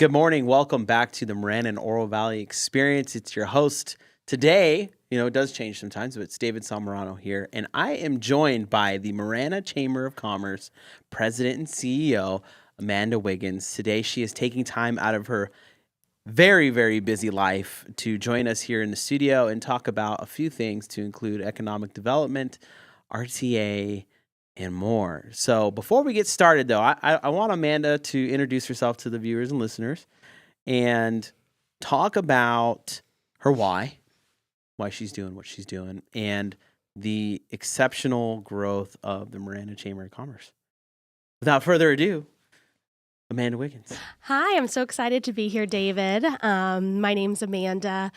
Good morning. Welcome back to the Marana and Oro Valley Experience. It's your host today. It does change sometimes, but it's David Marana here. And I am joined by the Marana Chamber of Commerce President and CEO, Amanda Wiggins. Today, she is taking time out of her very, very busy life to join us here in the studio and talk about a few things to include economic development, RTA, and more. So before we get started, though, I want Amanda to introduce herself to the viewers and listeners and talk about her why she's doing what she's doing, and the exceptional growth of the Marana Chamber of Commerce. Without further ado, Amanda Wiggins. Hi, I'm so excited to be here, David. My name's Amanda.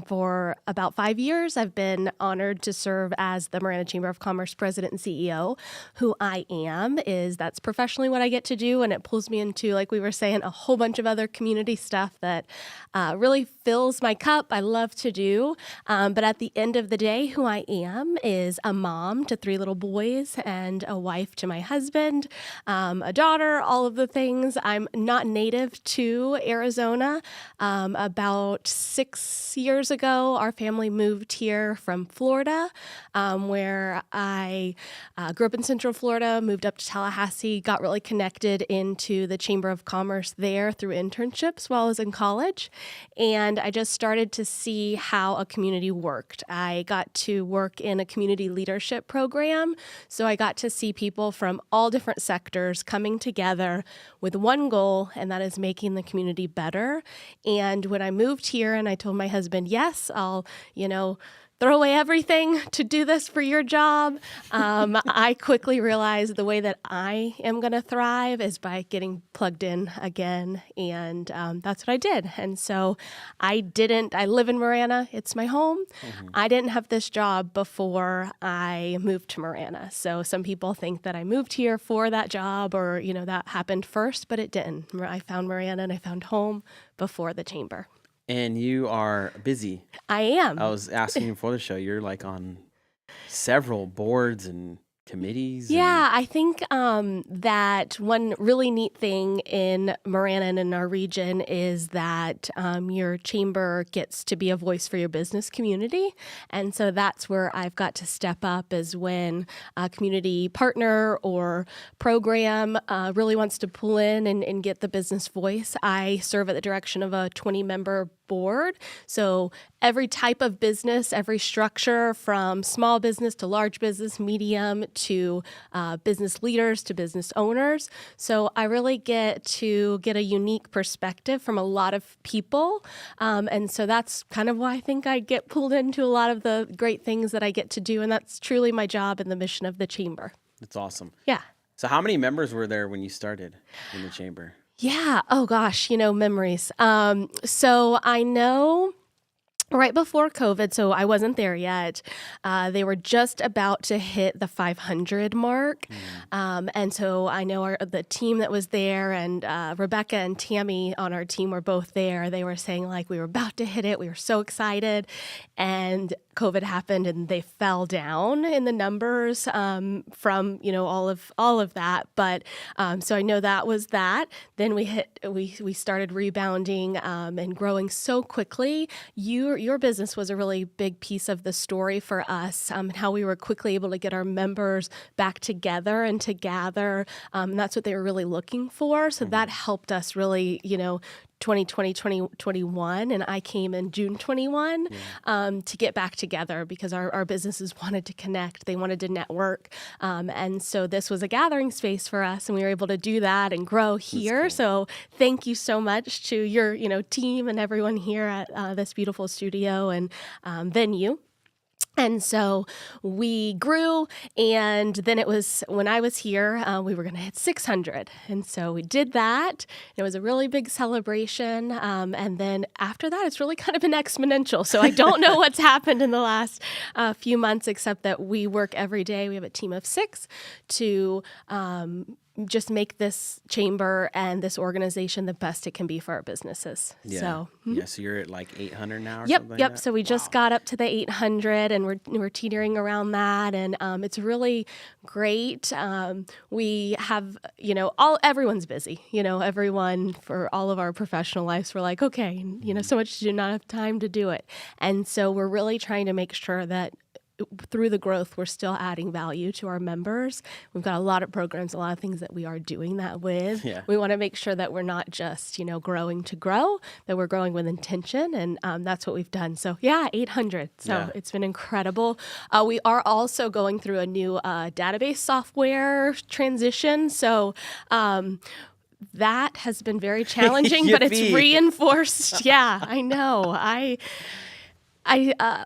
For about 5 years, I've been honored to serve as the Marana Chamber of Commerce President and CEO. Who I am that's professionally what I get to do, and it pulls me into, like we were saying, a whole bunch of other community stuff that really fills my cup. I love to do. But at the end of the day, who I am is a mom to 3 little boys and a wife to my husband, a daughter, all of the things. I'm not native to Arizona. About 6 years ago, our family moved here from Florida, where I grew up in Central Florida, moved up to Tallahassee, got really connected into the Chamber of Commerce there through internships while I was in college. And I just started to see how a community worked. I got to work in a community leadership program, so I got to see people from all different sectors coming together with one goal, and that is making the community better. And when I moved here and I told my husband, yes, I'll, throw away everything to do this for your job, I quickly realized the way that I am going to thrive is by getting plugged in again. And that's what I did. And so I live in Marana. It's my home. Mm-hmm. I didn't have this job before I moved to Marana. So some people think that I moved here for that job or, that happened first, but it didn't. I found Marana and I found home before the chamber. And you are busy. I am. I was asking you before the show, you're like on several boards and committees. Yeah, I think that one really neat thing in Marana and in our region is that your chamber gets to be a voice for your business community. And so that's where I've got to step up, is when a community partner or program really wants to pull in and get the business voice. I serve at the direction of a 20-member board. So every type of business, every structure, from small business to large business, medium to business leaders to business owners. So I really get to get a unique perspective from a lot of people. And so that's kind of why I think I get pulled into a lot of the great things that I get to do. And that's truly my job and the mission of the chamber. That's awesome. Yeah. So how many members were there when you started in the chamber? Yeah. Oh, gosh. Memories. So I know right before COVID, so I wasn't there yet, they were just about to hit the 500 mark. And so I know the team that was there, and Rebecca and Tammy on our team were both there. They were saying, like, we were about to hit it. We were so excited. And COVID happened and they fell down in the numbers from, all of that. But so I know that was that. Then we started rebounding and growing so quickly. Your business was a really big piece of the story for us, and how we were quickly able to get our members back together and to gather. And that's what they were really looking for. So that helped us really, 2020, 2021, and I came in June 21 to get back together because our businesses wanted to connect. They wanted to network. And so this was a gathering space for us, and we were able to do that and grow here. Cool. So thank you so much to your team and everyone here at this beautiful studio and venue. And so we grew, and then it was, when I was here, we were going to hit 600. And so we did that. It was a really big celebration. And then after that, it's really kind of been exponential. So I don't know what's happened in the last few months, except that we work every day. We have a team of 6 to just make this chamber and this organization the best it can be for our businesses. Yeah. So, Yeah. So you're at like 800 now or Yep, something like yep. that? So we just got up to the 800, and we're teetering around that, and it's really great. We have, everyone's busy. Everyone for all of our professional lives, we're like, okay, so much to do, not have time to do it, and so we're really trying to make sure that through the growth, we're still adding value to our members. We've got a lot of programs, a lot of things that we are doing that with. Yeah. We want to make sure that we're not just, growing to grow, that we're growing with intention. And that's what we've done. So, 800. So It's been incredible. We are also going through a new database software transition. So, that has been very challenging, but it's reinforced. Yeah, I know.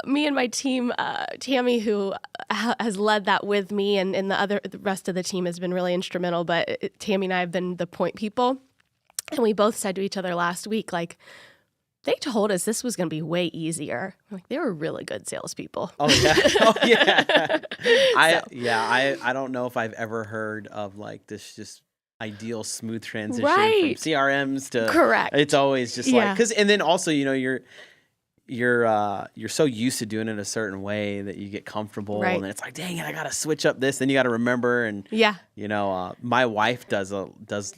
Me and my team, Tammy, who has led that with me, and the rest of the team has been really instrumental. But Tammy and I have been the point people, and we both said to each other last week, like, they told us this was going to be way easier. Like, they were really good salespeople. Oh yeah, oh yeah. I don't know if I've ever heard of like this just ideal smooth transition from CRMs to correct. It's always just like and then also you're so used to doing it a certain way that you get comfortable, and then it's like, dang it, I gotta switch up this. Then you gotta remember, and my wife does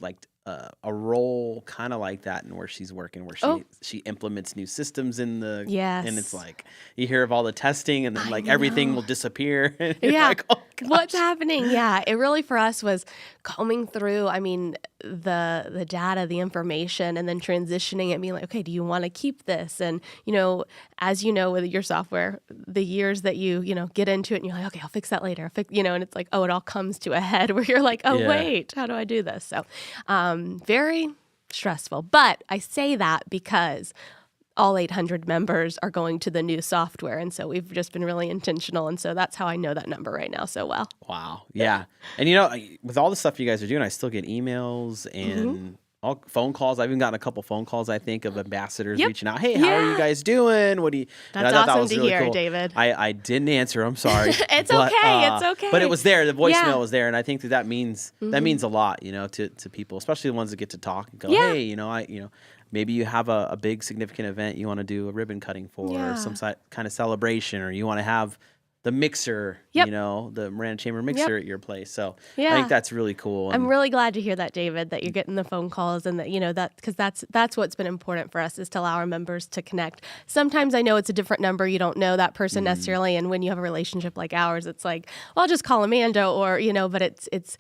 like a role kind of like that, and where she's working, where she implements new systems in the and it's like you hear of all the testing, and then like everything will disappear. And you're like, oh gosh, what's happening? Yeah, it really for us was combing through. I mean, the data, the information, and then transitioning it, being like, okay, do you want to keep this? And as you know, with your software, the years that you get into it, and you're like, okay, I'll fix that later. And it's like, oh, it all comes to a head where you're like, oh wait, how do I do this? So, very stressful. But I say that because all 800 members are going to the new software. And so we've just been really intentional. And so that's how I know that number right now so well. Wow. Yeah. And with all the stuff you guys are doing, I still get emails and all phone calls. I've even gotten a couple phone calls, I think, of ambassadors reaching out. Hey, how are you guys doing? What do you? That's awesome to hear, cool. David. I didn't answer. I'm sorry. It's okay. It's okay. But it was there. The voicemail was there, and I think that means a lot, to people, especially the ones that get to talk and go, hey, maybe you have a big significant event you want to do a ribbon cutting for, or some kind of celebration, or you want to have the mixer, the Marana Chamber mixer at your place. So I think that's really cool. I'm really glad to hear that, David, that you're getting the phone calls, and that, because that's what's been important for us, is to allow our members to connect. Sometimes I know it's a different number. You don't know that person necessarily. And when you have a relationship like ours, it's like, well, I'll just call Amanda, or, but it's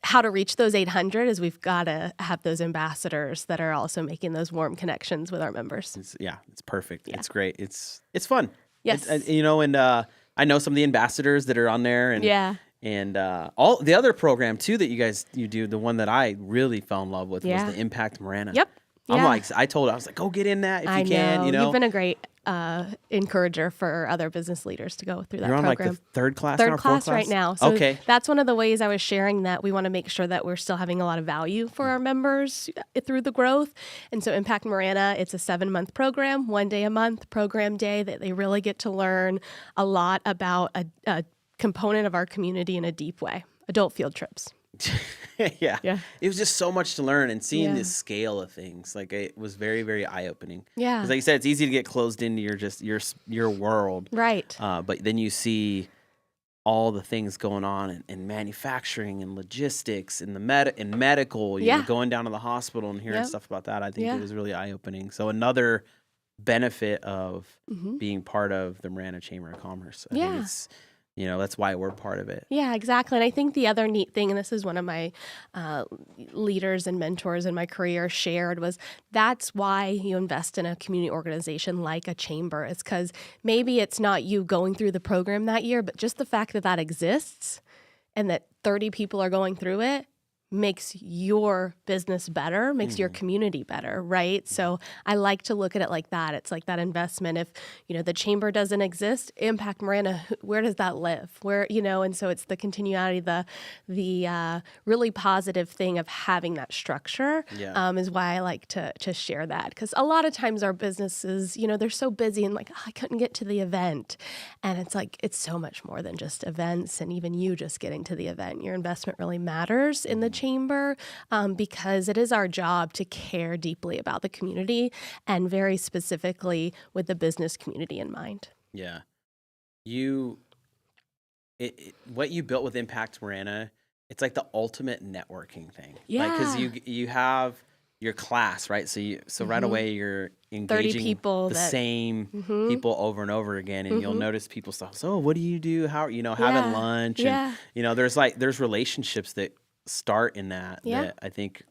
how to reach those 800 is we've got to have those ambassadors that are also making those warm connections with our members. It's perfect. Yeah. It's great. It's fun. Yes. I know some of the ambassadors that are on there, and all the other program too that you do. The one that I really fell in love with was the Impact Marana. Yep. I was like, go get in that if you can. You've been a great encourager for other business leaders to go through that program. You're on like the third class right now. So that's one of the ways I was sharing that we want to make sure that we're still having a lot of value for our members through the growth. And so Impact Marana, it's a 7-month program, 1 day a month program day that they really get to learn a lot about a component of our community in a deep way. Adult field trips. Yeah. It was just so much to learn, and seeing the scale of things, like it was very, very eye-opening. Yeah. Because like you said, it's easy to get closed into your world. Right. But then you see all the things going on in manufacturing and logistics and medical, going down to the hospital and hearing stuff about that. I think it was really eye-opening. So another benefit of being part of the Marana Chamber of Commerce. I think it's that's why we're part of it. Yeah, exactly. And I think the other neat thing, and this is one of my leaders and mentors in my career shared, was that's why you invest in a community organization like a chamber. It's because maybe it's not you going through the program that year, but just the fact that exists and that 30 people are going through it makes your business better, makes your community better, right? So I like to look at it like that. It's like that investment. If, the chamber doesn't exist, Impact Marana, where does that live? Where, and so it's the continuity, the really positive thing of having that structure is why I like to share that. Because a lot of times our businesses, they're so busy and like, I couldn't get to the event. And it's like, it's so much more than just events, and even you just getting to the event. Your investment really matters in the chamber because it is our job to care deeply about the community and very specifically with the business community in mind. Yeah. What you built with Impact Marana, it's like the ultimate networking thing. Like, because Yeah. you have your class, right? So right away you're 30 engaging people the that, same people over and over again, and you'll notice people stuff. So what do you do? How having Yeah. lunch, Yeah. and there's relationships that start in that Yeah. that I think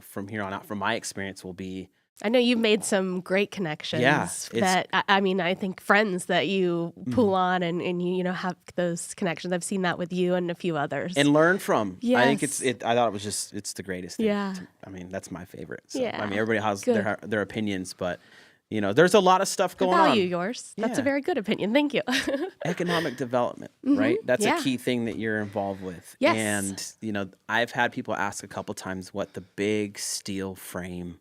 from here on out, from my experience, will be. I know you've made some great connections that, I mean, I think friends that you pull on and you have those connections. I've seen that with you and a few others. And learn from. Yes. I think I thought it was it's the greatest thing. Yeah. I mean, that's my favorite. So, Yeah. I mean, everybody has Good. their opinions, but there's a lot of stuff going I value on. yours. That's a Yeah. very good opinion. Thank you. Economic development, right? That's Yeah. a key thing that you're involved with. Yes. And, I've had people ask a couple times what the big steel frame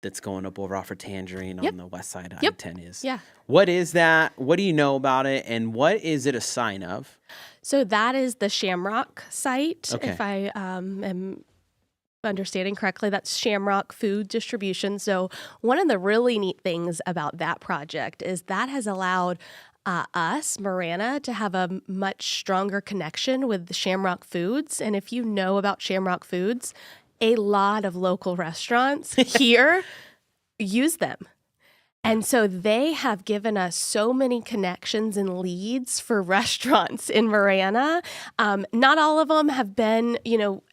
that's going up over off of Tangerine on the west side of I-10 is. Yeah. What is that? What do you know about it? And what is it a sign of? So that is the Shamrock site, Okay. if I am understanding correctly. That's Shamrock Food Distribution. So one of the really neat things about that project is that has allowed us, Marana, to have a much stronger connection with the Shamrock Foods. And if you know about Shamrock Foods, a lot of local restaurants here use them. And so they have given us so many connections and leads for restaurants in Marana. Not all of them have been,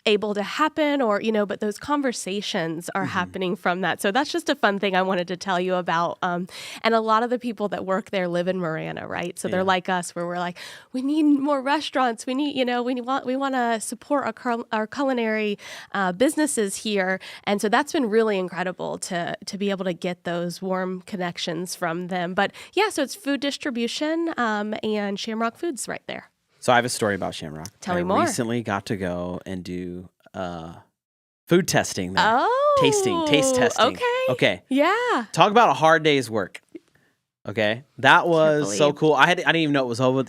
able to happen or, but those conversations are happening from that. So that's just a fun thing I wanted to tell you about. And a lot of the people that work there live in Marana, right? So they're like us, where we're like, we need more restaurants. We need, we want to support our culinary businesses here. And so that's been really incredible to be able to get those warm connections from them. But yeah, so it's food distribution and Shamrock Foods right there. So I have a story about Shamrock. Tell me more. I recently got to go and do food testing there. Oh. Taste testing. Okay. Okay. Yeah. Talk about a hard day's work. Okay. That was so believe. cool. I didn't even know it was over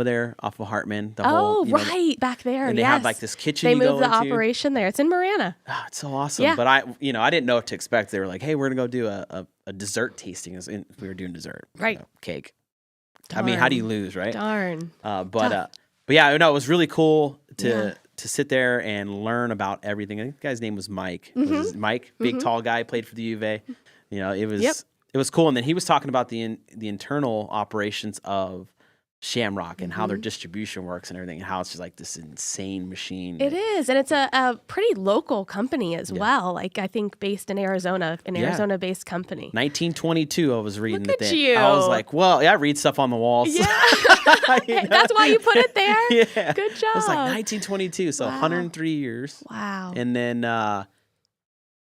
there off of Hartman. The whole, right. Back there. And they yes. have like this kitchen They you go moved the into. operation there. It's in Marana. Oh, it's so awesome. Yeah. But I didn't know what to expect. They were like, hey, we're going to go do a dessert tasting. We were doing dessert. Right. Cake. Darn. I mean, how do you lose, right? Darn. But yeah, no, it was really cool to Yeah. sit there and learn about everything. I think the guy's name was Mike. Mike, big tall guy, played for the U of A. It was cool. And then he was talking about the internal operations of Shamrock and how their distribution works and everything, and how it's just like this insane machine. It is. And it's a pretty local company as well. Like, I think based in Arizona, Arizona-based company. 1922, I was reading Look that. at you. I was like, well, yeah, I read stuff on the walls. Yeah. That's why you put it there? Yeah. Good job. It was like 1922, so 103 years. Wow. And then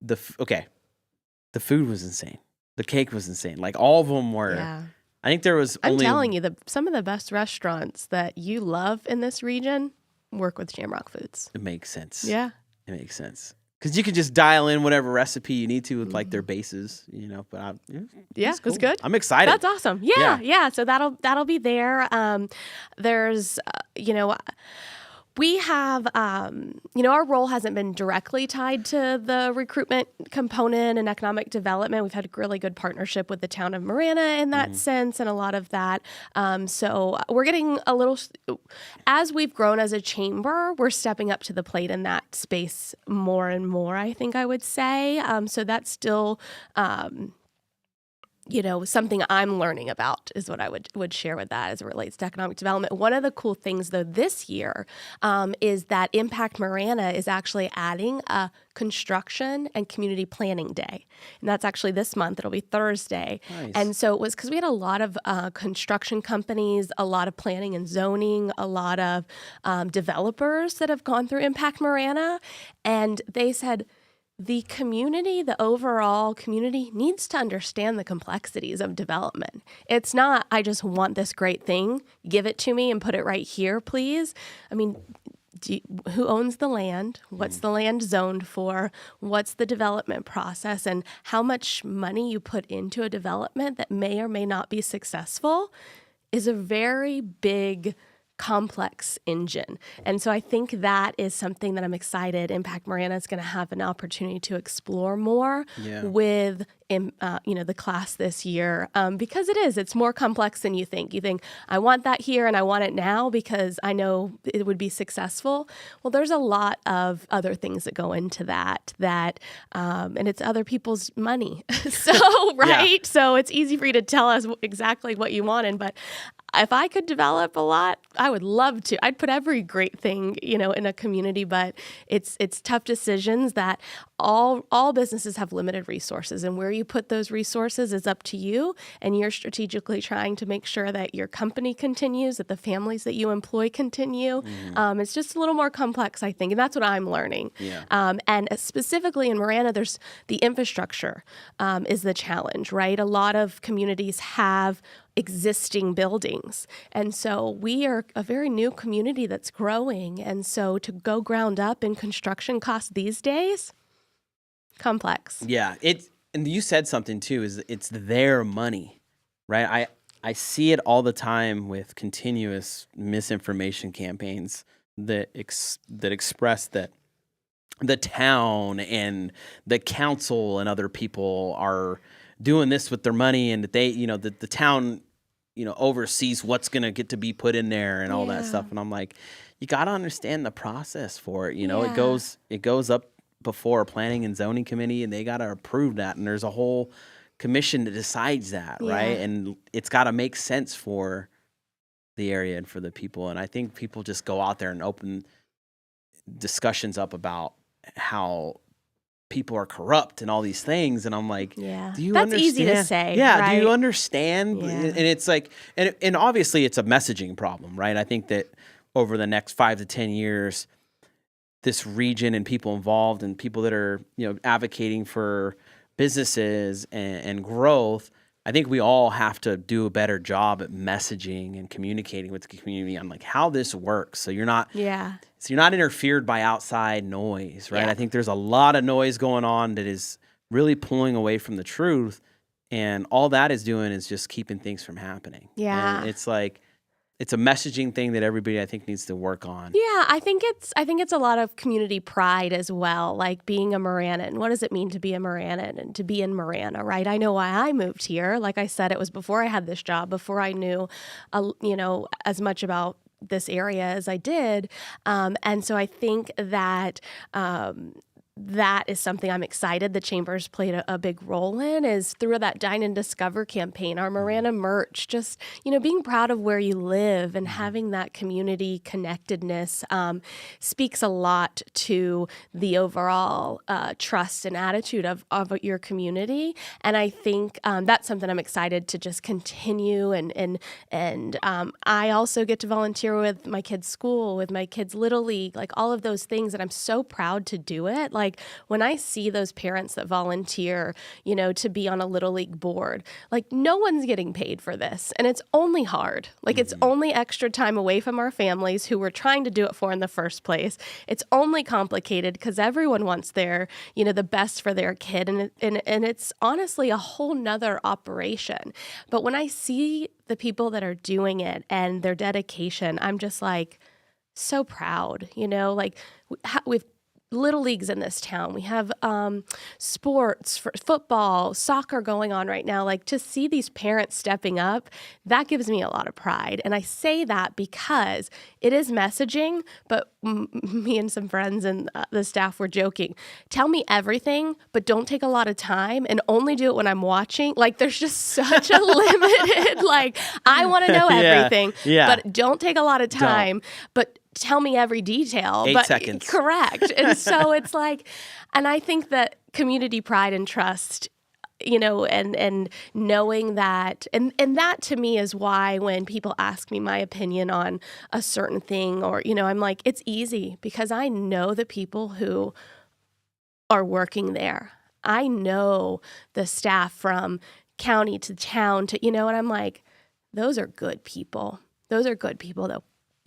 the food was insane. The cake was insane. Like, all of them were. Yeah. I think there was I'm only. telling you, some of the best restaurants that you love in this region work with Shamrock Foods. It makes sense. Yeah. It makes sense. Because you can just dial in whatever recipe you need to with like their bases, But It's cool. good. I'm excited. That's awesome. Yeah. So that'll be there. There's, we have, our role hasn't been directly tied to the recruitment component and economic development. We've had a really good partnership with the town of Marana in that sense and a lot of that. So we're getting as we've grown as a chamber, we're stepping up to the plate in that space more and more, I think I would say. So that's still, something I'm learning about is what I would share with that as it relates to economic development. One of the cool things, though, this year is that Impact Marana is actually adding a construction and community planning day. And that's actually this month. It'll be Thursday. Nice. And so it was because we had a lot of construction companies, a lot of planning and zoning, a lot of developers that have gone through Impact Marana. And they said, the community, the overall community, needs to understand the complexities of development. It's not, I just want this great thing, give it to me and put it right here, please. I mean, who owns the land? What's the land zoned for? What's the development process? And how much money you put into a development that may or may not be successful is a very big complex engine. And so I think that is something that I'm excited Impact Marana is going to have an opportunity to explore more with the class this year, because it's more complex than you think. You think, I want that here and I want it now because I know it would be successful. Well, there's a lot of other things that go into that, and it's other people's money. So, right? Yeah. So it's easy for you to tell us exactly what you wanted, but if I could develop a lot, I would love to. I'd put every great thing, in a community, but it's tough decisions that all businesses have limited resources, and where you put those resources is up to you, and you're strategically trying to make sure that your company continues, that the families that you employ continue. It's just a little more complex, I think, and that's what I'm learning. Yeah. And specifically in Marana, there's the infrastructure is the challenge, right? A lot of communities have existing buildings. And so we are a very new community that's growing. And so to go ground up in construction costs these days, complex. Yeah. And you said something too, is it's their money, right? I see it all the time with continuous misinformation campaigns that express that the town and the council and other people are doing this with their money, and that they, the town, oversees what's going to get to be put in there and all that stuff. And I'm like, you got to understand the process for it. It goes up before a planning and zoning committee, and they got to approve that. And there's a whole commission that decides that, right? And it's got to make sense for the area and for the people. And I think people just go out there and open discussions up about how people are corrupt and all these things, and I'm like, do you that's understand? Easy to say, right? Do you Yeah. understand? And it's like, and obviously it's a messaging problem, right? I think that over the next 5 to 10 years, this region and people involved and people that are advocating for businesses and growth, I think we all have to do a better job at messaging and communicating with the community on like how this works. So you're not interfered by outside noise, right? I think there's a lot of noise going on that is really pulling away from the truth, and all that is doing is just keeping things from happening. Yeah. And it's like, it's a messaging thing that everybody, I think, needs to work on. Yeah, I think it's a lot of community pride as well, like being a Maranan. What does it mean to be a Maranan and to be in Marana, right? I know why I moved here. Like I said, it was before I had this job, before I knew, as much about this area as I did. And so I think that that is something I'm excited the Chamber's played a big role in, is through that Dine and Discover campaign, our Marana merch, just, being proud of where you live and having that community connectedness speaks a lot to the overall trust and attitude of your community. And I think that's something I'm excited to just continue. And I also get to volunteer with my kids' school, with my kids' Little League, like all of those things. And I'm so proud to do it. Like when I see those parents that volunteer, to be on a Little League board, like no one's getting paid for this. And it's only hard. Like it's only extra time away from our families who we're trying to do it for in the first place. It's only complicated because everyone wants their, the best for their kid. And it's honestly a whole nother operation. But when I see the people that are doing it and their dedication, I'm just like so proud, like we've Little Leagues in this town. We have sports, for football, soccer going on right now. Like to see these parents stepping up, that gives me a lot of pride. And I say that because it is messaging, but me and some friends and the staff were joking. Tell me everything, but don't take a lot of time and only do it when I'm watching. Like there's just such a limited, like I want to know everything, but don't take a lot of time, but tell me every detail. 8 seconds. Correct. And so it's like, and I think that community pride and trust, and knowing that, and that to me is why when people ask me my opinion on a certain thing or, I'm like, it's easy because I know the people who are working there. I know the staff from county to town to, and I'm like, those are good people. Those are good people that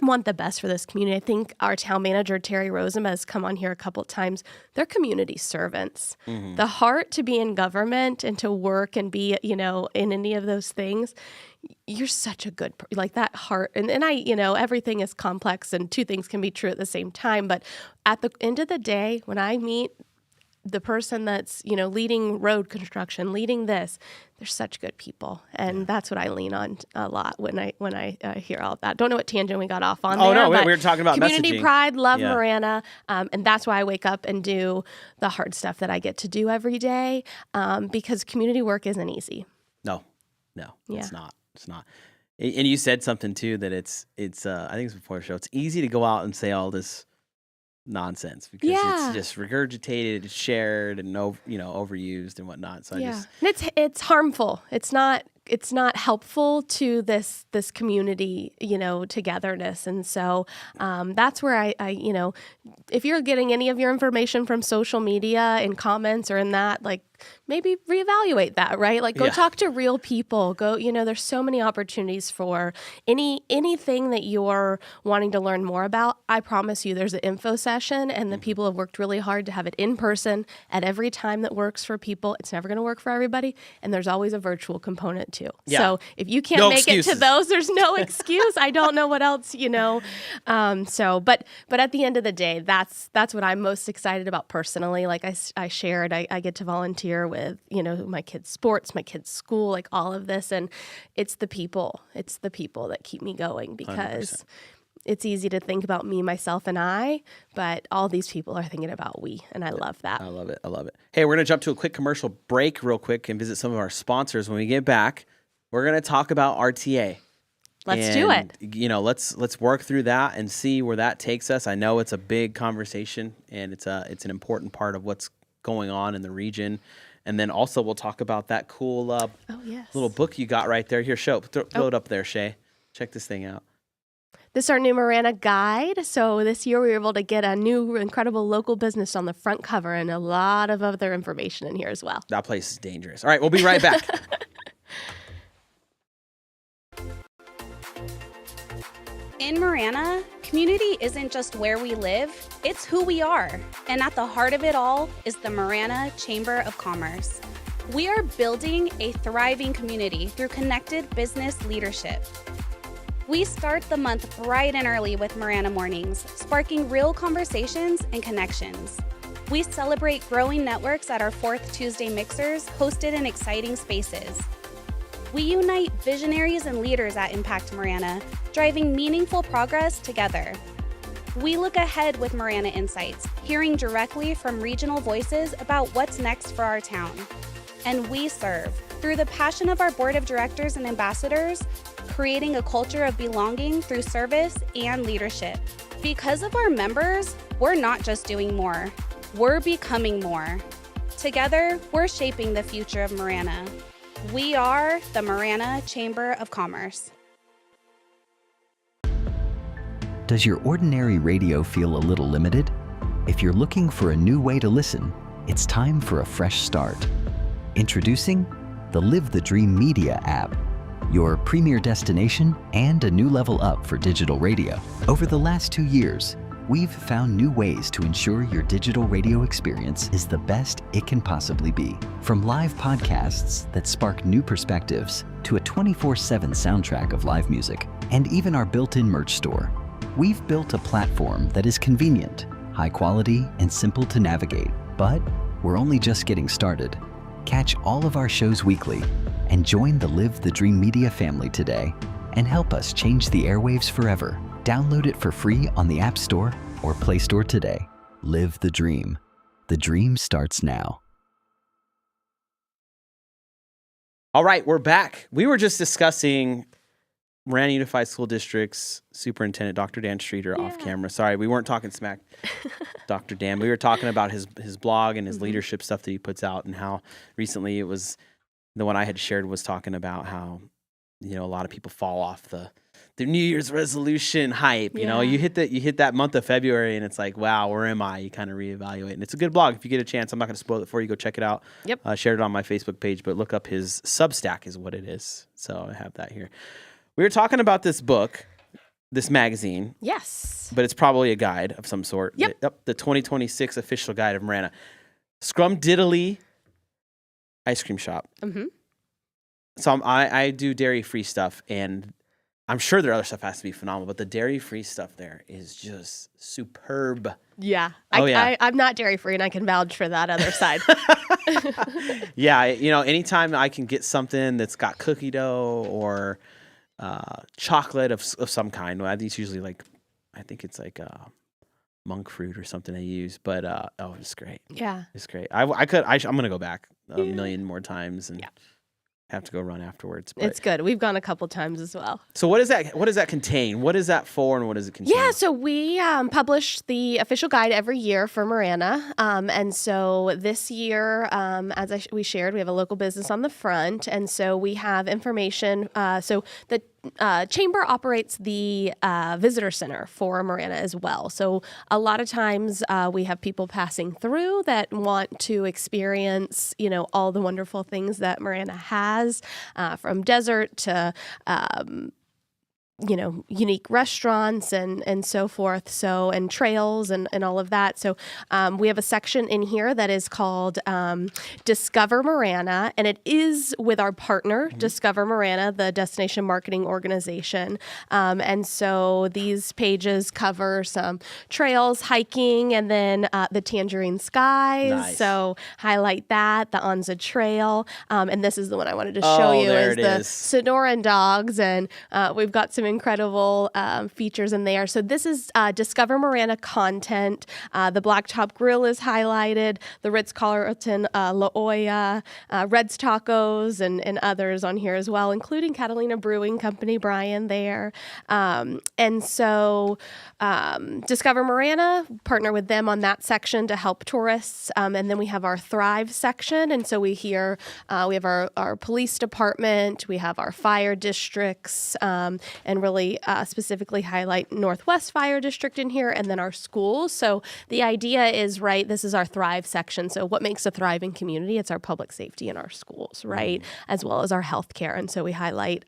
want the best for this community. I think our town manager, Terry Rosema, has come on here a couple of times. They're community servants. The heart to be in government and to work and be, in any of those things, you're such a good, like that heart. And everything is complex and two things can be true at the same time. But at the end of the day, when I meet the person that's, leading road construction, leading this, they're such good people. And that's what I lean on a lot when I hear all of that. Don't know what tangent we got off on there. No, we were talking about community messaging. Pride, love Marana. And that's why I wake up and do the hard stuff that I get to do every day, because community work isn't easy. No, it's not. It's not. And you said something too, that it's I think it's before the show. It's easy to go out and say all this nonsense because it's just regurgitated, it's shared, and overused and whatnot. So and it's harmful. It's not helpful to this community, togetherness. And so that's where I if you're getting any of your information from social media in comments or in that, like, maybe reevaluate that, right? Like, go talk to real people. Go, there's so many opportunities for anything that you're wanting to learn more about. I promise you there's an info session, and the people have worked really hard to have it in person at every time that works for people. It's never going to work for everybody. And there's always a virtual component too. Yeah. So if you can't make it to those, there's no excuse. I don't know what else, but at the end of the day, that's what I'm most excited about personally. Like I shared, I get to volunteer with, my kids' sports, my kids' school, like all of this. And it's the people that keep me going, because 100%. It's easy to think about me, myself, and I, but all these people are thinking about we, and I love that. I love it. Hey, we're going to jump to a quick commercial break real quick and visit some of our sponsors. When we get back, we're going to talk about RTA. Let's do it. Let's work through that and see where that takes us. I know it's a big conversation, and it's an important part of what's going on in the region. And then also we'll talk about that cool little book you got right there. Here, throw it up there, Shay. Check this thing out. This is our new Marana guide. So this year we were able to get a new incredible local business on the front cover, and a lot of other information in here as well. That place is dangerous. All right, we'll be right back. In Marana, community isn't just where we live, it's who we are. And at the heart of it all is the Marana Chamber of Commerce. We are building a thriving community through connected business leadership. We start the month bright and early with Marana Mornings, sparking real conversations and connections. We celebrate growing networks at our 4th Tuesday mixers, hosted in exciting spaces. We unite visionaries and leaders at Impact Marana, driving meaningful progress together. We look ahead with Marana Insights, hearing directly from regional voices about what's next for our town. And we serve through the passion of our board of directors and ambassadors, creating a culture of belonging through service and leadership. Because of our members, we're not just doing more, we're becoming more. Together, we're shaping the future of Marana. We are the Marana Chamber of Commerce. Does your ordinary radio feel a little limited? If you're looking for a new way to listen, it's time for a fresh start. Introducing the Live the Dream Media app, your premier destination and a new level up for digital radio. Over the last 2 years, we've found new ways to ensure your digital radio experience is the best it can possibly be. From live podcasts that spark new perspectives to a 24/7 soundtrack of live music, and even our built-in merch store, we've built a platform that is convenient, high quality, and simple to navigate. But we're only just getting started. Catch all of our shows weekly and join the Live the Dream Media family today and help us change the airwaves forever. Download it for free on the App Store or Play Store today. Live the dream. The dream starts now. All right, we're back. We were just discussing Marana Unified School District's superintendent, Dr. Dan Streeter, off camera. Sorry, we weren't talking smack, Dr. Dan. We were talking about his blog and his leadership stuff that he puts out, and how recently it was the one I had shared was talking about how, a lot of people fall off the New Year's resolution hype. You hit that month of February and it's like, wow, where am I? You kind of reevaluate. And it's a good blog. If you get a chance, I'm not going to spoil it for you. Go check it out. Yep. Shared it on my Facebook page, but look up his Substack is what it is. So I have that here. We were talking about this book this magazine, Yes. but it's probably a guide of some sort. Yep. The 2026 official guide of Marana. Scrumdiddly ice cream shop. Mm-hmm. So I do dairy-free stuff, and I'm sure their other stuff has to be phenomenal, but the dairy-free stuff there is just superb. Yeah. Oh, yeah. I'm not dairy-free, and I can vouch for that other side. Yeah, anytime I can get something that's got cookie dough or chocolate of some kind. Well, it's usually I think it's like monk fruit or something I use, but it's great. Yeah. It's great. I'm gonna go back a million more times and have to go run afterwards. But. It's good. We've gone a couple times as well. So what does that contain? What is that for, and what does it contain? Yeah, so we publish the official guide every year for Marana. And so this year, we shared, we have a local business on the front. And so we have information. So the Chamber operates the visitor center for Marana as well. So a lot of times we have people passing through that want to experience, all the wonderful things that Marana has, from desert to unique restaurants and so forth. So, and trails and all of that. So, we have a section in here that is called Discover Marana, and it is with our partner, Discover Marana, the destination marketing organization. And so these pages cover some trails, hiking, and then the Tangerine Skies. Nice. So highlight that, the Anza Trail. And this is the one I wanted to show you there is it the is. Sonoran Dogs. And we've got some incredible features in there. So this is Discover Marana content. The Blacktop Grill is highlighted, the Ritz-Carlton La Olla, Red's Tacos, and others on here as well, including Catalina Brewing Company, Brian there. And so Discover Marana, partner with them on that section to help tourists. And then we have our Thrive section. And so we have our police department, we have our fire districts, and really specifically highlight Northwest Fire District in here, and then our schools. So the idea is, right, this is our Thrive section. So what makes a thriving community? It's our public safety in our schools, right, as well as our healthcare. And so we highlight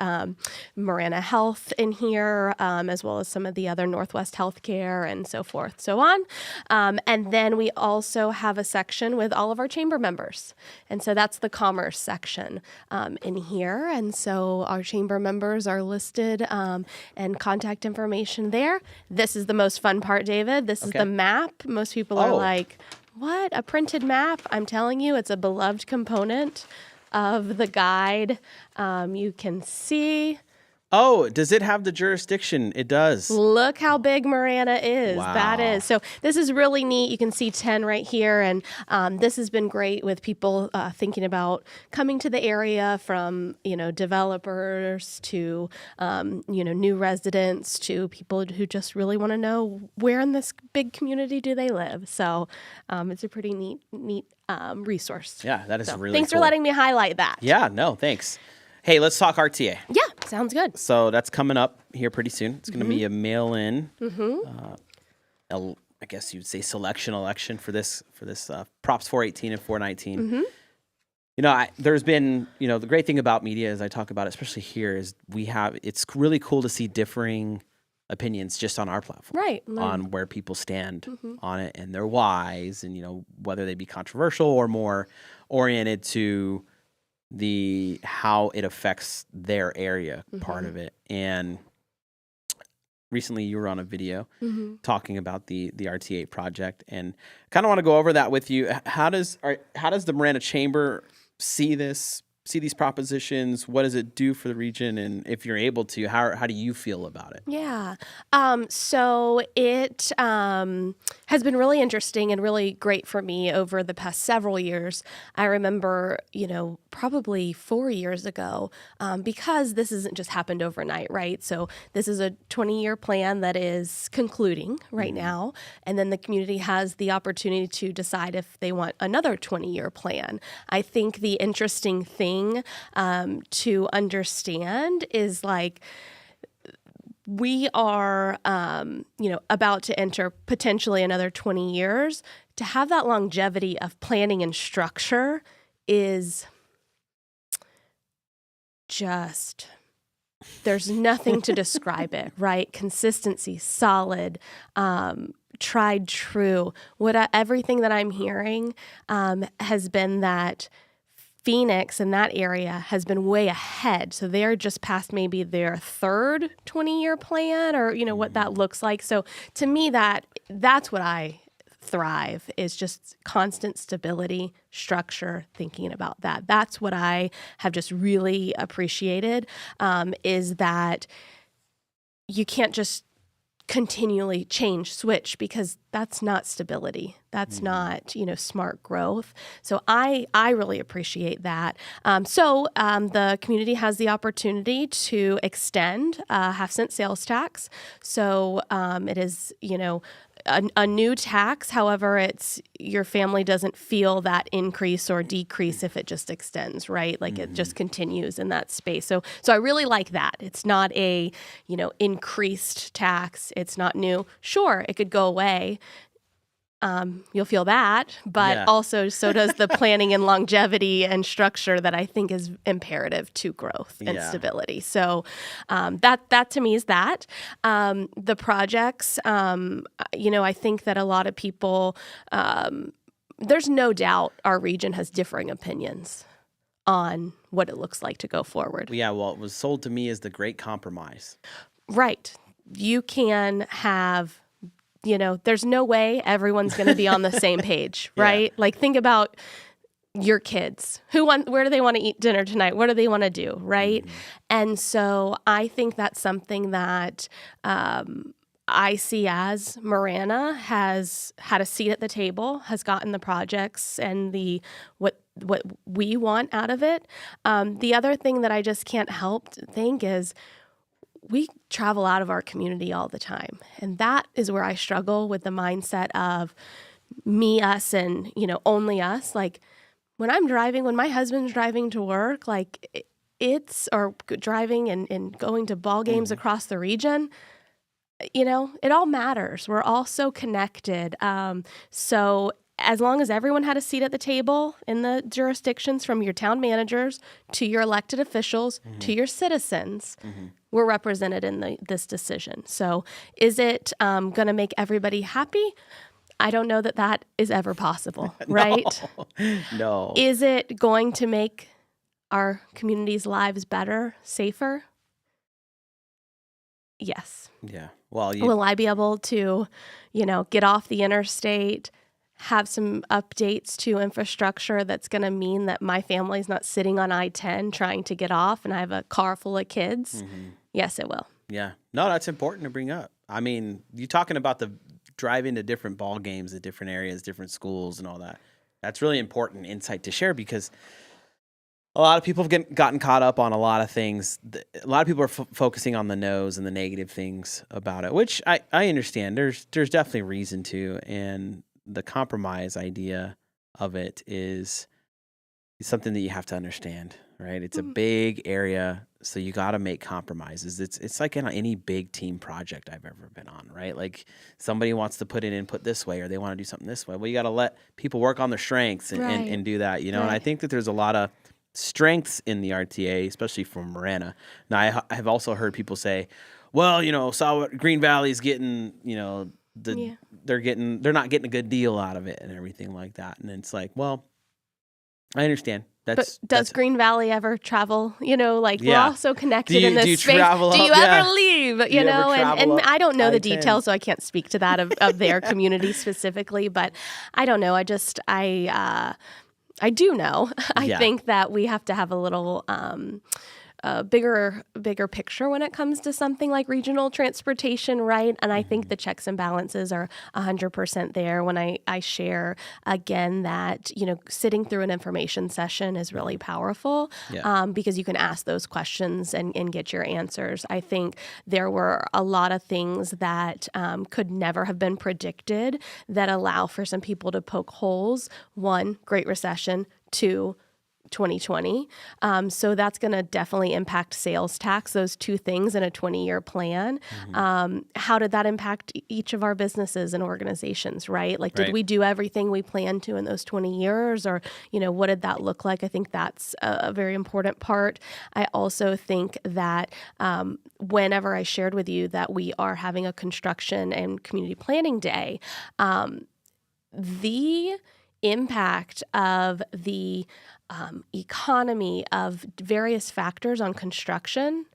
Marana Health in here, as well as some of the other Northwest Healthcare and so forth, so on. And then we also have a section with all of our chamber members. And so that's the commerce section in here. And so our chamber members are listed and contact information there. This is the most fun part, David. This is the map. Most people are like, what? A printed map? I'm telling you, it's a beloved component of the guide. You can see. Oh, does it have the jurisdiction? It does. Look how big Marana is. Wow. That is. So this is really neat. You can see 10 right here. And this has been great with people thinking about coming to the area from, developers to, new residents to people who just really want to know where in this big community do they live. So it's a pretty neat resource. Yeah, that is really Thanks cool. for letting me highlight that. Yeah, no, thanks. Hey, let's talk RTA. Yeah, sounds good. So that's coming up here pretty soon. It's going to be a mail-in, I guess you'd say selection election for this Props 418 and 419. There's been, the great thing about media, as I talk about it, especially here, is it's really cool to see differing opinions just on our platform, Right. on where people stand on it and their whys, and whether they be controversial or more oriented to how it affects their area part of it. And recently you were on a video talking about the RTA project, and kind of want to go over that with you. How does the Marana Chamber see these propositions? What does it do for the region? And if you're able to, how do you feel about it? Yeah. So it has been really interesting and really great for me over the past several years. I remember, probably 4 years ago, because this hasn't just happened overnight, right? So this is a 20-year plan that is concluding right now. And then the community has the opportunity to decide if they want another 20-year plan. I think the interesting thing to understand is we are, about to enter potentially another 20 years. To have that longevity of planning and structure is just There's nothing to describe it, right? Consistency, solid, tried true. Everything that I'm hearing has been that Phoenix in that area has been way ahead. So they're just past maybe their third 20-year plan, or what that looks like. So to me, that's what I thrive, is just constant stability, structure, thinking about that. That's what I have just really appreciated, is that you can't just continually switch, because that's not stability. That's not, smart growth. So I really appreciate that. So the community has the opportunity to extend half-cent sales tax. So it is, a new tax. However, your family doesn't feel that increase or decrease if it just extends, right? Like it just continues in that space. So I really like that. It's not a, increased tax. It's not new. Sure, it could go away. You'll feel that, but also so does the planning and longevity and structure that I think is imperative to growth and stability. So that to me is that. The projects, I think that a lot of people, there's no doubt our region has differing opinions on what it looks like to go forward. Yeah, well, it was sold to me as the great compromise. Right. You can have... there's no way everyone's going to be on the same page, right? Like, think about your kids. Where do they want to eat dinner tonight? What do they want to do, right? And so I think that's something that I see as Marana has had a seat at the table, has gotten the projects and what we want out of it. The other thing that I just can't help to think is, we travel out of our community all the time. And that is where I struggle with the mindset of me, us, and, only us. Like, when my husband's driving to work, like or driving and going to ball games across the region, it all matters. We're all so connected. So as long as everyone had a seat at the table in the jurisdictions, from your town managers to your elected officials to your citizens, we're represented in this decision. So is it going to make everybody happy? I don't know that is ever possible, right? No. Is it going to make our community's lives better, safer? Yes. Yeah. Well, will I be able to, get off the interstate, have some updates to infrastructure that's going to mean that my family's not sitting on I-10 trying to get off and I have a car full of kids? Yes, it will. Yeah. No, that's important to bring up. I mean, you talking about the driving to different ball games at different areas, different schools and all that. That's really important insight to share, because a lot of people have gotten caught up on a lot of things. A lot of people are focusing on the no's and the negative things about it, which I understand. There's definitely reason to, and the compromise idea of it is something that you have to understand, right? It's a big area, so you got to make compromises. It's like in any big team project I've ever been on, right? Like, somebody wants to put an input this way, or they want to do something this way. Well, you got to let people work on their strengths and do that, And I think that there's a lot of strengths in the RTA, especially from Marana. Now, I have also heard people say, well, saw what Green Valley's getting, they're not getting a good deal out of it and everything like that. And it's like, well, I understand. But does Green Valley ever travel? We're all so connected in this do you space. Travel do you up? ever leave? And I don't know the I-10. details, so I can't speak to that of their community specifically. But I don't know. I do know. I think that we have to have a little bigger picture when it comes to something like regional transportation, right? And I think the checks and balances are 100% there when I share, again, that, sitting through an information session is really powerful, because you can ask those questions and get your answers. I think there were a lot of things that could never have been predicted that allow for some people to poke holes. One, Great Recession. Two, 2020. So that's going to definitely impact sales tax, those two things in a 20-year plan. How did that impact each of our businesses and organizations, right? Like, did Right. we do everything we planned to in those 20 years? Or, what did that look like? I think that's a very important part. I also think that whenever I shared with you that we are having a construction and community planning day, the impact of the economy of various factors on construction,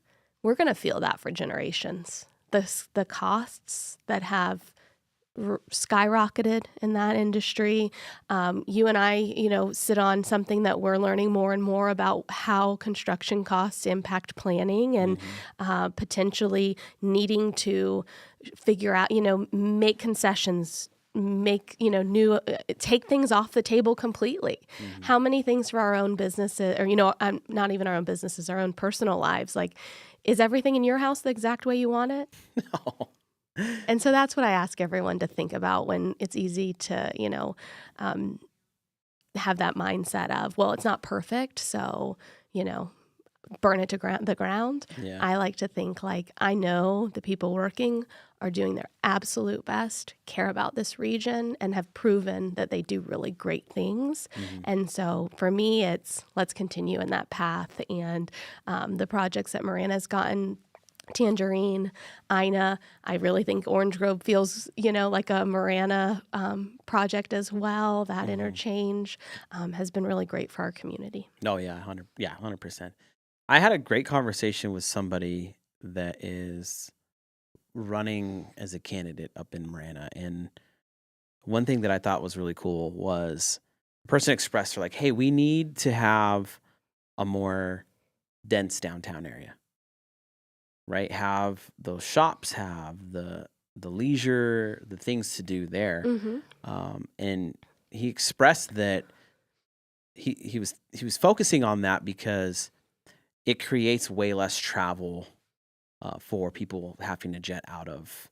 we're going to feel that for generations. The costs that have skyrocketed in that industry. You and I, sit on something that we're learning more and more about how construction costs impact planning and potentially needing to figure out, make concessions, make new take things off the table completely. How many things for our own businesses, or not even our own businesses, our own personal lives, like, is everything in your house the exact way you want it? No. And so that's what I ask everyone to think about when it's easy to have that mindset of, well, it's not perfect, so burn it to the ground. Yeah. I like to think like, I know the people working are doing their absolute best, care about this region, and have proven that they do really great things. And so for me, it's let's continue in that path. And the projects that Marana's gotten, Tangerine, Ina, I really think Orange Grove feels, like a Marana project as well. That interchange has been really great for our community. Oh yeah, 100%. I had a great conversation with somebody that is running as a candidate up in Marana, and one thing that I thought was really cool was the person expressed, they're like, hey, we need to have a more dense downtown area, right? Have those shops, have the leisure, the things to do there. And he expressed that he was focusing on that because it creates way less travel for people having to jet out of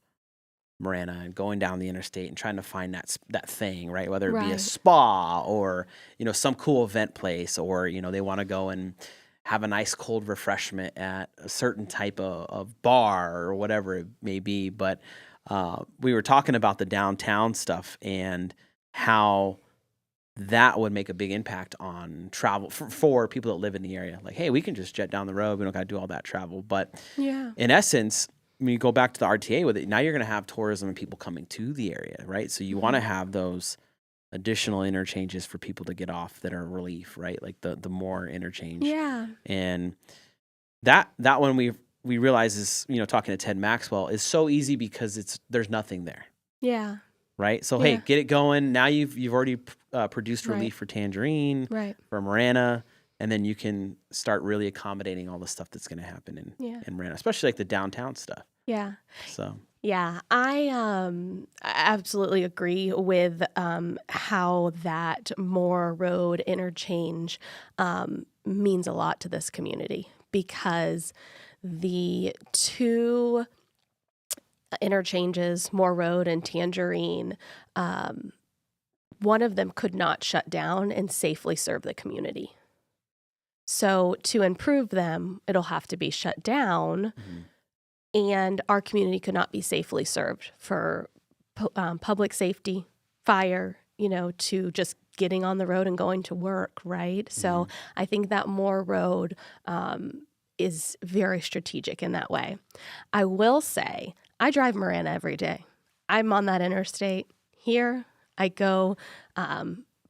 Marana and going down the interstate and trying to find that thing, right? Whether it be a Right. spa or some cool event place, or they want to go and have a nice cold refreshment at a certain type of bar or whatever it may be. But we were talking about the downtown stuff and how that would make a big impact on travel for people that live in the area. Like, hey, we can just jet down the road. We don't got to do all that travel. But Yeah. in essence, when you go back to the RTA with it, now you're going to have tourism and people coming to the area, right? So you want to have those additional interchanges for people to get off that are relief, right? Like the more interchange. Yeah. And that one we realize is, talking to Ted Maxwell, is so easy because there's nothing there. Yeah. Right. So, Yeah. hey, get it going. Now you've already produced Right. relief for Tangerine, Right. for Marana, and then you can start really accommodating all the stuff that's going to happen Yeah. in Marana, especially like the downtown stuff. Yeah. So, Yeah, I absolutely agree with how that Moore Road interchange means a lot to this community, because the two interchanges, Moore Road and Tangerine, one of them could not shut down and safely serve the community. So to improve them, it'll have to be shut down. And our community could not be safely served for public safety, fire, to just getting on the road and going to work, right? So I think that Moore Road is very strategic in that way. I will say, I drive Marana every day. I'm on that interstate here. I go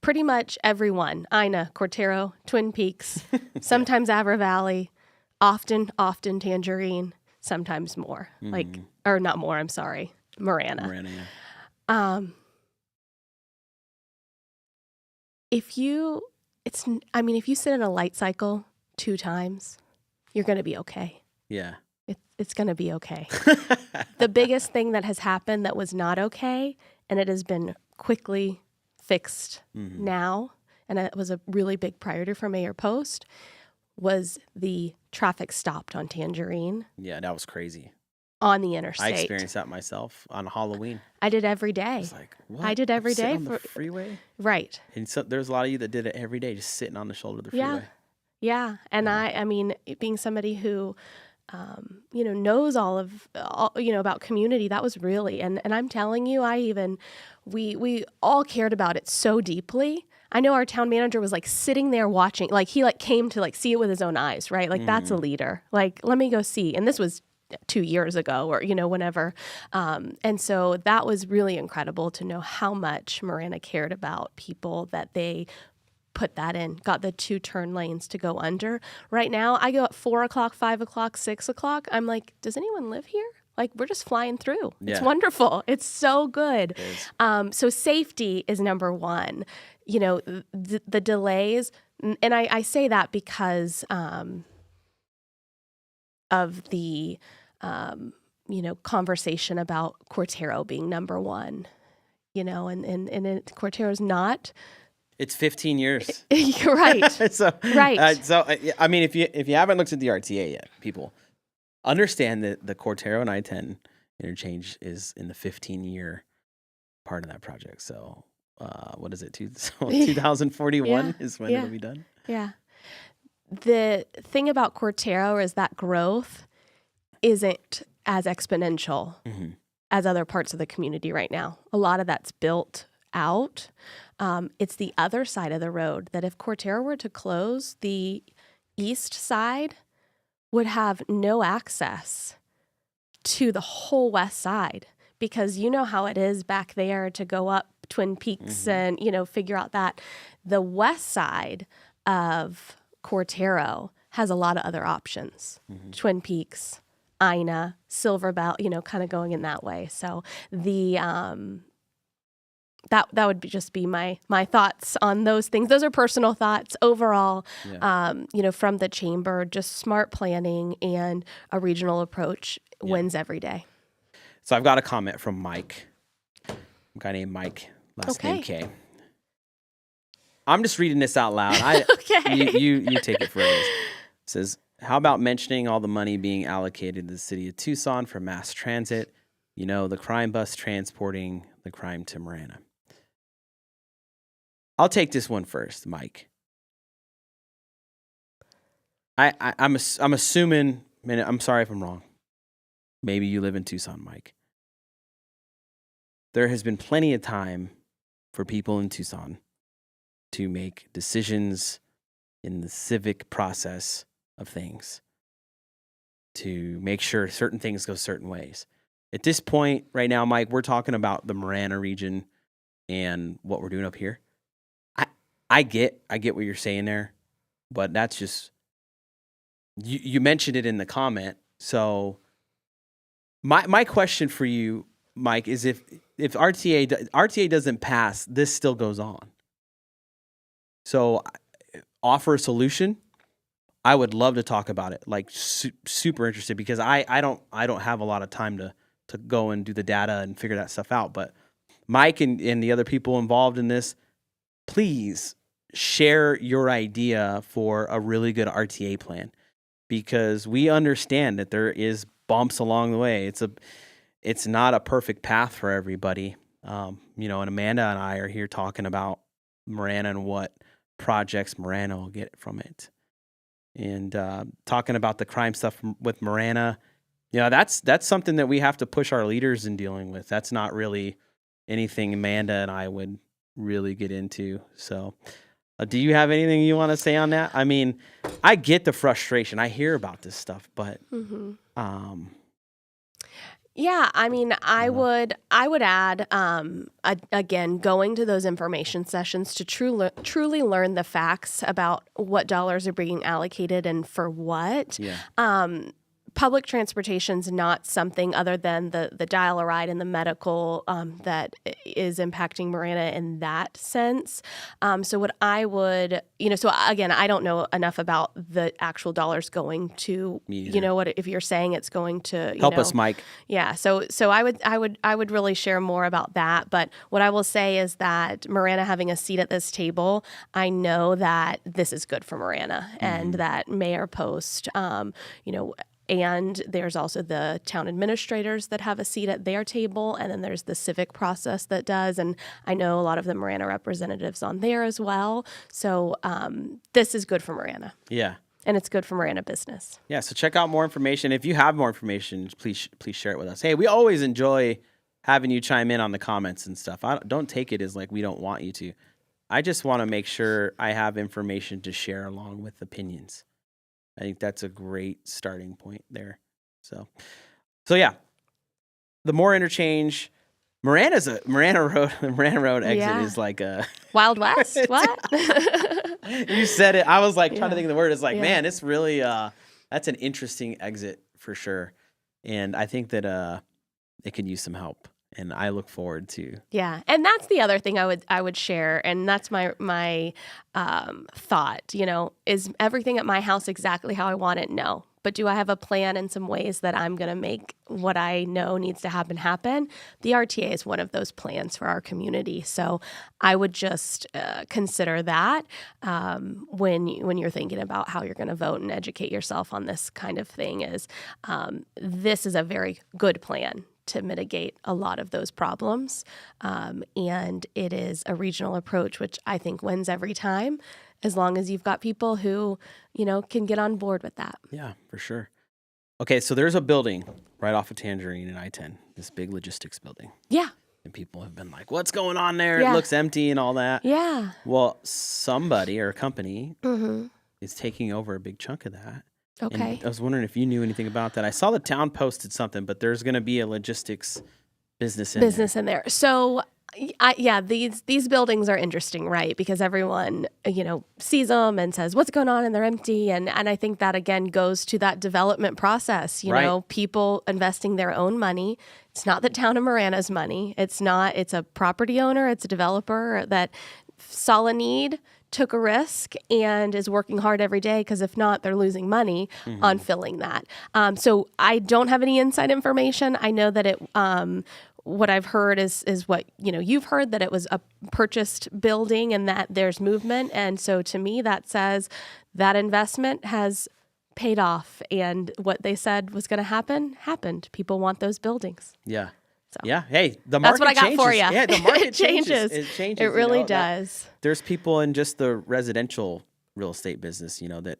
pretty much every one. Ina, Cortero, Twin Peaks, sometimes Avra Valley, often Tangerine. Sometimes more, or not more, I'm sorry, Marana. Marana, yeah. If you sit in a light cycle 2 times, you're going to be okay. Yeah. It's going to be okay. The biggest thing that has happened that was not okay, and it has been quickly fixed now, and it was a really big priority for Mayor Post, was the traffic stopped on Tangerine. Yeah, that was crazy. on the I interstate. experienced that myself on Halloween. I did every day. It's like, what? I did every I'm sitting day on the for freeway. right. And so there's a lot of you that did it every day, just sitting on the shoulder of the freeway. Yeah. And Yeah. I mean, being somebody who, knows all, about community, that was really, and I'm telling you, we all cared about it so deeply. I know our town manager was like sitting there watching, like he like came to like see it with his own eyes, right? Like that's a leader. Like, let me go see. And this was 2 years ago or, whenever. And so that was really incredible to know how much Marana cared about people, that they put that in, got the 2 turn lanes to go under. Right now, I go at 4 o'clock, 5 o'clock, 6 o'clock. I'm like, does anyone live here? Like, we're just flying through. It's Yeah. wonderful. It's so good. It is. So safety is number one. The delays, and I say that because of the, conversation about Cortero being number one, and Cortero's not. It's 15 years. You're right. So, Right. I mean, if you haven't looked at the RTA yet, people understand that the Cortero and I-10 interchange is in the 15-year part of that project. So, what is it? 2041 is when it'll be done. Yeah. The thing about Cortero is that growth isn't as exponential as other parts of the community right now. A lot of that's built out. It's the other side of the road that if Cortero were to close, the east side would have no access to the whole west side, because you know how it is back there to go up Twin Peaks and, figure out that. The west side of Cortero has a lot of other options. Twin Peaks, Ina, Silver Bell, kind of going in that way. So the that would just be my thoughts on those things. Those are personal thoughts. Overall, from the chamber, just smart planning and a regional approach wins every day. So I've got a comment from Mike, a guy named Mike, last name K. I'm just reading this out loud. Okay. You take it for it is. It says, how about mentioning all the money being allocated to the city of Tucson for mass transit? The crime bus transporting the crime to Marana. I'll take this one first, Mike. I'm assuming, and I'm sorry if I'm wrong. Maybe you live in Tucson, Mike. There has been plenty of time for people in Tucson to make decisions in the civic process of things, to make sure certain things go certain ways. At this point right now, Mike, we're talking about the Marana region and what we're doing up here. I get what you're saying there, but that's just, you mentioned it in the comment. So my question for you, Mike, is if RTA doesn't pass, this still goes on. So offer a solution. I would love to talk about it, like super interested, because I don't have a lot of time to go and do the data and figure that stuff out. But Mike and the other people involved in this, please share your idea for a really good RTA plan, because we understand that there is bumps along the way. It's not a perfect path for everybody. And Amanda and I are here talking about Marana and what projects Marana will get from it. And talking about the crime stuff with Marana, that's something that we have to push our leaders in dealing with. That's not really anything Amanda and I would really get into. So do you have anything you want to say on that? I mean, I get the frustration. I hear about this stuff, but yeah, I mean, I would add, again, going to those information sessions to truly learn the facts about what dollars are being allocated and for what. Yeah. Public transportation's not something other than the dial-a-ride and the medical that is impacting Marana in that sense. So what I would, so again, I don't know enough about the actual dollars going to, what if you're saying it's going to help us, Mike. Yeah. So I would really share more about that. But what I will say is that Marana having a seat at this table, I know that this is good for Marana and that Mayor Post, And there's also the town administrators that have a seat at their table, and then there's the civic process that does. And I know a lot of the Marana representatives on there as well. So this is good for Marana. Yeah. And it's good for Marana business. Yeah, so check out more information. If you have more information, please share it with us. Hey, we always enjoy having you chime in on the comments and stuff. Don't take it as like we don't want you to. I just want to make sure I have information to share along with opinions. I think that's a great starting point there. So yeah, the more interchange. Marana Road exit is like a Wild West. What? You said it. I was like trying to think of the word. It's like, man, it's really that's an interesting exit for sure. And I think that it could use some help. And I look forward to. Yeah, and that's the other thing I would share, and that's my thought. Is everything at my house exactly how I want it? No. But do I have a plan and some ways that I'm going to make what I know needs to happen? The RTA is one of those plans for our community. So I would just consider that when you're thinking about how you're going to vote and educate yourself on this kind of thing. This is a very good plan to mitigate a lot of those problems. And it is a regional approach, which I think wins every time, as long as you've got people who, can get on board with that. Yeah, for sure. Okay, so there's a building right off of Tangerine and I-10, this big logistics building. Yeah. And people have been like, what's going on there? Yeah. It looks empty and all that. Yeah. Well, somebody or a company is taking over a big chunk of that. Okay. And I was wondering if you knew anything about that. I saw the town posted something, but there's going to be a logistics business in there. So, these buildings are interesting, right? Because everyone, sees them and says, what's going on? And they're empty. And I think that, again, goes to that development process, people investing their own money. It's not the town of Marana's money. It's a property owner. It's a developer that saw a need, took a risk, and is working hard every day, because if not, they're losing money on filling that. So I don't have any inside information. I know that what I've heard is what you've heard, that it was a purchased building and that there's movement. And so to me, that says that investment has paid off, and what they said was going to happen happened. People want those buildings. Yeah. So. Yeah. Hey, the market That's what I got changes. for you. Yeah, the market It changes. It changes. It really does. There's people in just the residential real estate business, that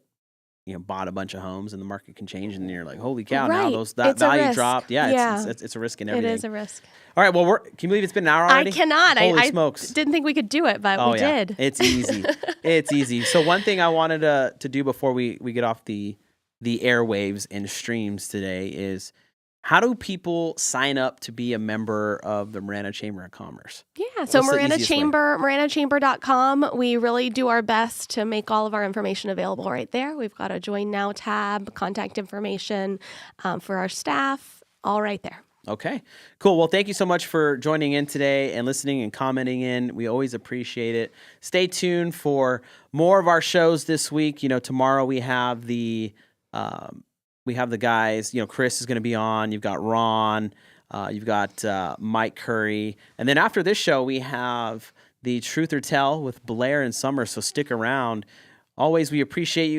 bought a bunch of homes, and the market can change, and you're like, holy cow, now that value dropped. Yeah, it's a risk in everything. It is a risk. All right, well, can you believe it's been an hour already? I cannot. Holy I smokes. didn't think we could do it, but we did. It's easy. It's easy. So one thing I wanted to do before we get off the airwaves and streams today is, how do people sign up to be a member of the Marana Chamber of Commerce? Yeah, so maranachamber.com. We really do our best to make all of our information available right there. We've got a Join Now tab, contact information for our staff, all right there. Okay, cool. Well, thank you so much for joining in today and listening and commenting in. We always appreciate it. Stay tuned for more of our shows this week. Tomorrow we have the guys. Chris is going to be on. You've got Ron. You've got Mike Curry. And then after this show, we have the Truth or Tell with Blair and Summer. So stick around. Always, we appreciate you.